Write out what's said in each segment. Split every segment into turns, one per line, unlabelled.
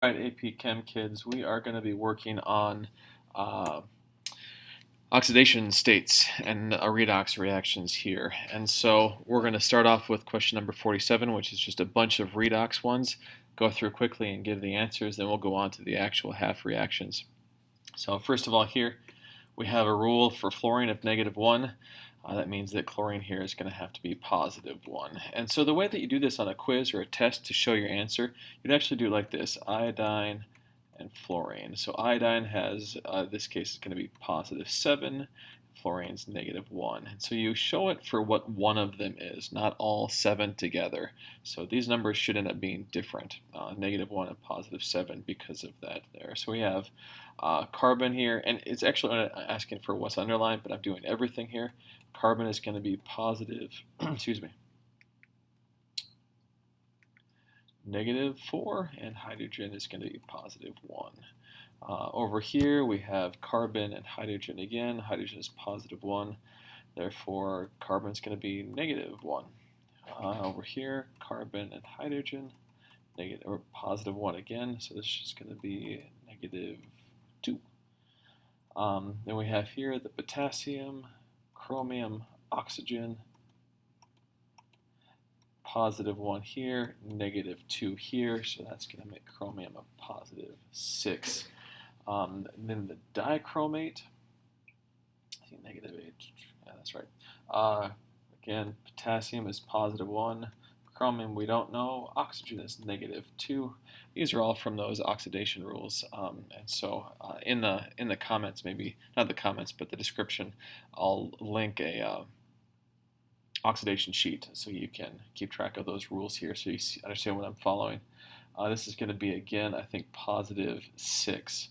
All right, AP Chem kids, we are going to be working on uh, oxidation states and redox reactions here. And so we're going to start off with question number 47, which is just a bunch of redox ones. Go through quickly and give the answers, then we'll go on to the actual half reactions. So first of all here, we have a rule for fluorine of -1. That means that chlorine here is going to have to be +1. And so the way that you do this on a quiz or a test to show your answer, you'd actually do it like this: iodine and fluorine. So iodine has, this case is going to be +7, fluorine's -1. And so you show it for what one of them is, not all 7 together. So these numbers should end up being different, -1 and +7 because of that there. So we have carbon here, and it's actually asking for what's underlined, but I'm doing everything here. Carbon is going to be positive, excuse me, -4, and hydrogen is going to be +1. Over here we have carbon and hydrogen again. Hydrogen is +1, therefore carbon is going to be -1. Over here, carbon and hydrogen, negative or +1 again, so this is just going to be -2. Then we have here the potassium, chromium, oxygen, +1 here, -2 here, so that's going to make chromium a +6. Then the dichromate, I think -8, yeah, that's right. Again, potassium is +1, chromium we don't know, oxygen is -2. These are all from those oxidation rules, and so in the comments, maybe not the comments, but the description, I'll link a oxidation sheet so you can keep track of those rules here, so you understand what I'm following. This is going to be, again, I think +6.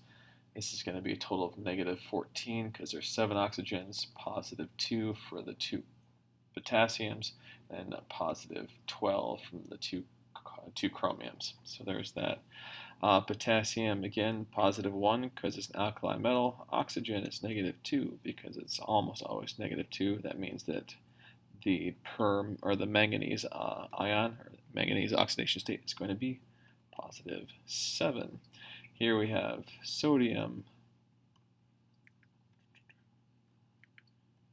This is going to be a total of -14 because there's 7 oxygens, +2 for the 2 potassiums, and +12 from the two chromiums. So there's that. Potassium, again, +1 because it's an alkali metal. Oxygen is -2 because it's almost always -2. That means that the the manganese ion, or manganese oxidation state, is going to be +7. Here we have sodium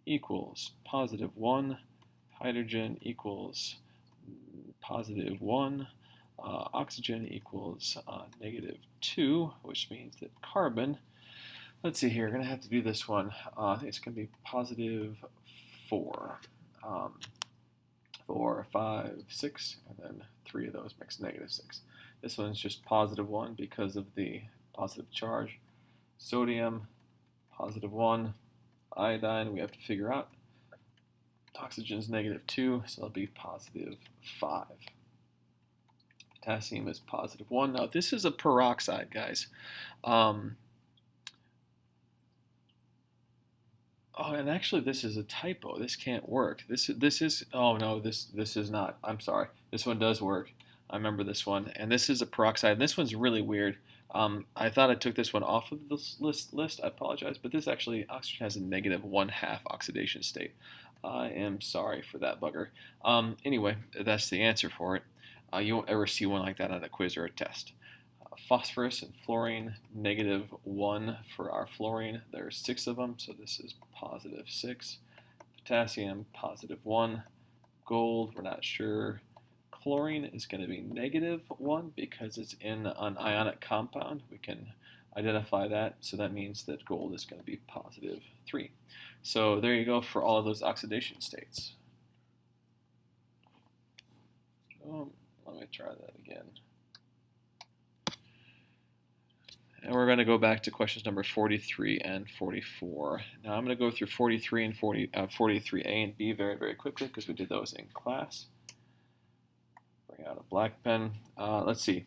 equals +1, hydrogen equals +1, oxygen equals -2, which means that carbon, let's see here, we're going to have to do this one. I think it's going to be +4. 4, 5, 6, and then 3 of those makes -6. This one's just +1 because of the positive charge. Sodium, +1. Iodine, we have to figure out. Oxygen's -2, so it'll be +5. Potassium is +1. Now, this is a peroxide, guys. Oh, and actually, this is a typo. This can't work. This is. Oh no, this is not. I'm sorry. This one does work. I remember this one, and this is a peroxide. And this one's really weird. I thought I took this one off of this list. I apologize, but this actually, oxygen has a -1/2 oxidation state. I am sorry for that bugger. Anyway, that's the answer for it. You won't ever see one like that on a quiz or a test. Phosphorus and fluorine, -1 for our fluorine. There's 6 of them, so this is +6. Potassium, +1. Gold, we're not sure. Chlorine is going to be -1 because it's in an ionic compound. We can identify that, so that means that gold is going to be +3. So there you go for all of those oxidation states. Let me try that again. And we're going to go back to questions number 43 and 44. Now I'm going to go through 43 and 43A and B very, very quickly because we did those in class. Bring out a black pen. Let's see.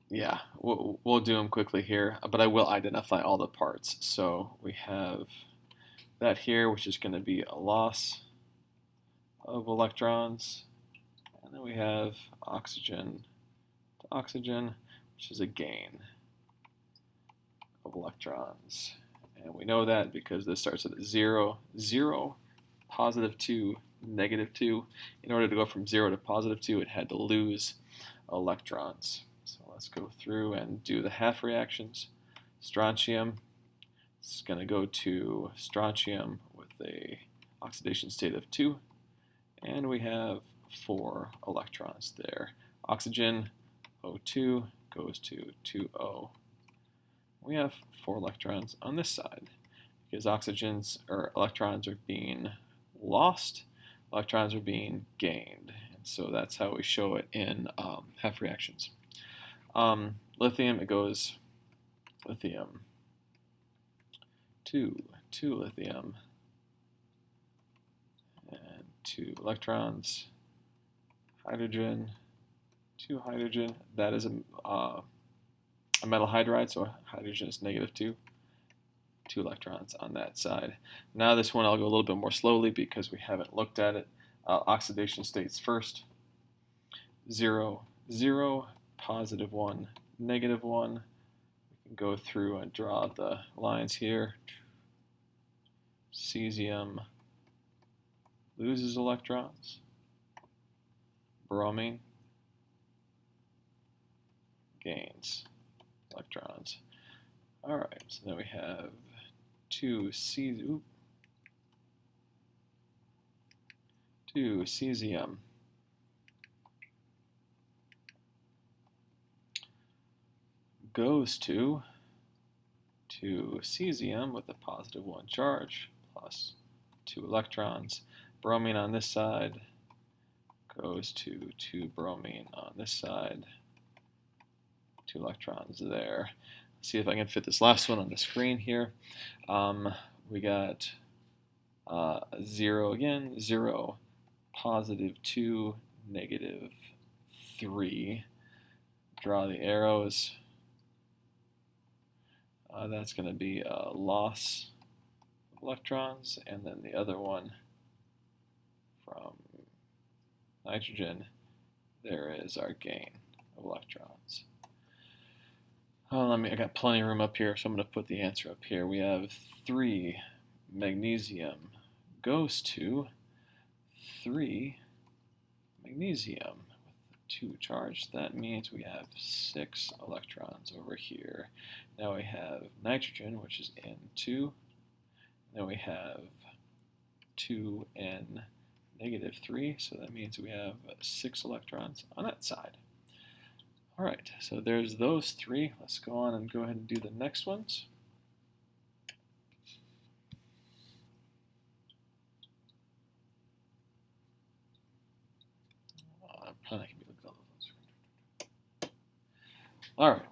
Yeah, we'll do them quickly here, but I will identify all the parts. So we have that here, which is going to be a loss of electrons. And then we have oxygen, which is a gain of electrons. And we know that because this starts at 0, 0, +2, -2. In order to go from 0 to +2, it had to lose electrons. So let's go through and do the half reactions. Strontium is going to go to strontium with a oxidation state of 2, and we have 4 electrons there. Oxygen, O2, goes to 2O. We have 4 electrons on this side. Because electrons are being lost, electrons are being gained. And so that's how we show it in half reactions. Lithium, it goes lithium, 2 lithium, and 2 electrons, hydrogen, 2 hydrogen. That is a metal hydride, so hydrogen is -2. 2 electrons on that side. Now this one I'll go a little bit more slowly because we haven't looked at it. Oxidation states first. 0, 0, +1, -1. We can go through and draw the lines here. Cesium loses electrons. Bromine gains electrons. All right, so then we have 2 cesium goes to cesium with a +1 charge plus 2 electrons. Bromine on this side goes to 2 bromine on this side. 2 electrons there. See if I can fit this last one on the screen here. We got 0 again, 0, +2, -3. Draw the arrows. That's going to be a loss of electrons, and then the other one from nitrogen, there is our gain of electrons. I got plenty of room up here, so I'm going to put the answer up here. We have 3 magnesium goes to 3 magnesium with 2 charge. That means we have 6 electrons over here. Now we have nitrogen, which is N2. Then we have 2N -3, so that means we have 6 electrons on that side. All right, so there's those 3. Let's go on and go ahead and do the next ones. Probably can be looking at those. All right,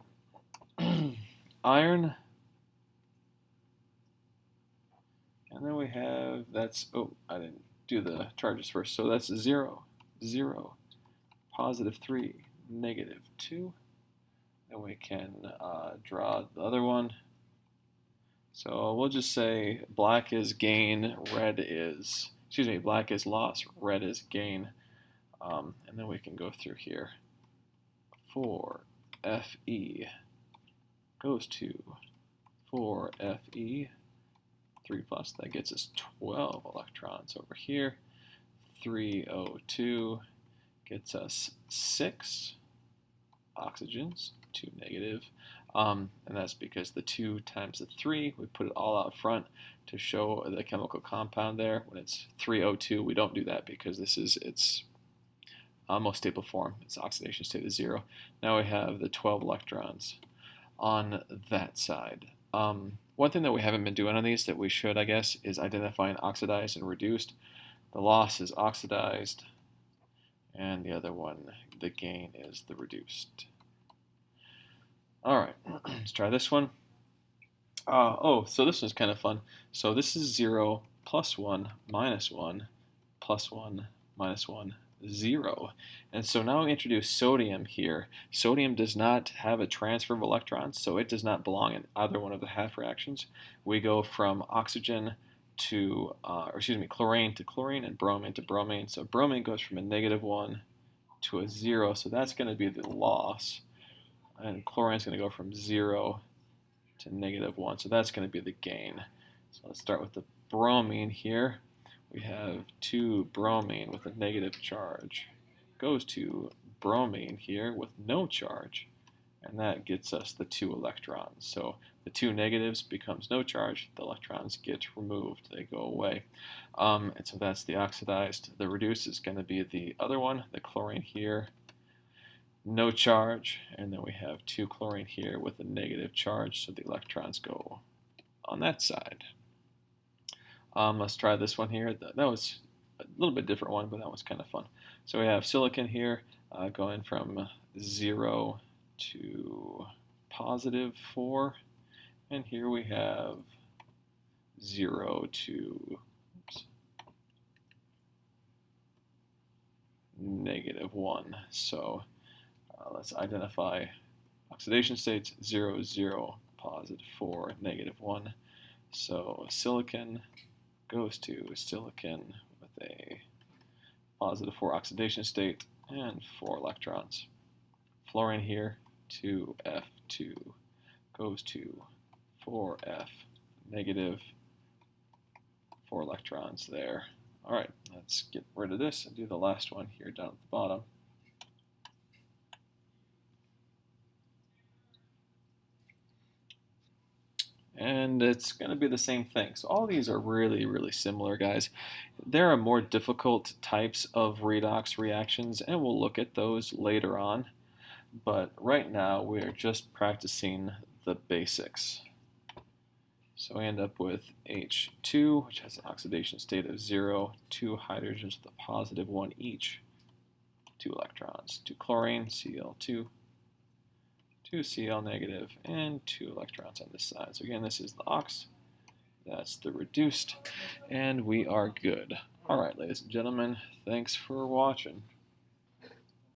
iron, and then we have I didn't do the charges first. So that's 0, 0, +3, -2. Then we can draw the other one. So we'll just say black is gain, black is loss, red is gain. And then we can go through here. 4 Fe goes to 4 Fe, 3 plus, that gets us 12 electrons over here. 3O2 gets us 6 oxygens, 2 negative. And that's because the 2 times the 3, we put it all out front to show the chemical compound there. When it's 3O2, we don't do that because it's most stable form. Its oxidation state is 0. Now we have the 12 electrons on that side. One thing that we haven't been doing on these that we should, I guess, is identifying oxidized and reduced. The loss is oxidized, and the other one, the gain, is the reduced. All right, let's try this one. So this one's kind of fun. So this is 0, +1, -1, +1, -1, 0. And so now we introduce sodium here. Sodium does not have a transfer of electrons, so it does not belong in either one of the half reactions. We go from oxygen to, chlorine to chlorine and bromine to bromine. So bromine goes from a -1 to a 0, so that's going to be the loss. And chlorine is going to go from 0 to -1, so that's going to be the gain. So let's start with the bromine here. We have 2 bromine with a negative charge. Goes to bromine here with no charge, and that gets us the 2 electrons. So the 2 negatives becomes no charge, the electrons get removed, they go away. And so that's the oxidized. The reduced is going to be the other one, the chlorine here, no charge, and then we have 2 chlorine here with a negative charge, so the electrons go on that side. Let's try this one here. That was a little bit different one, but that was kind of fun. So we have silicon here going from 0 to +4, and here we have 0 to -1. So let's identify oxidation states: 0, 0, +4, -1. So silicon goes to silicon with a +4 oxidation state and 4 electrons. Fluorine here, 2F2, goes to 4F, -4 electrons there. All right, let's get rid of this and do the last one here down at the bottom. And it's going to be the same thing. So all these are really, really similar, guys. There are more difficult types of redox reactions, and we'll look at those later on. But right now, we are just practicing the basics. So we end up with H2, which has an oxidation state of 0, 2 hydrogens with a +1 each, 2 electrons, 2 chlorine, Cl2, 2 Cl negative, and 2 electrons on this side. So again, this is the ox, that's the reduced, and we are good. All right, ladies and gentlemen, thanks for watching.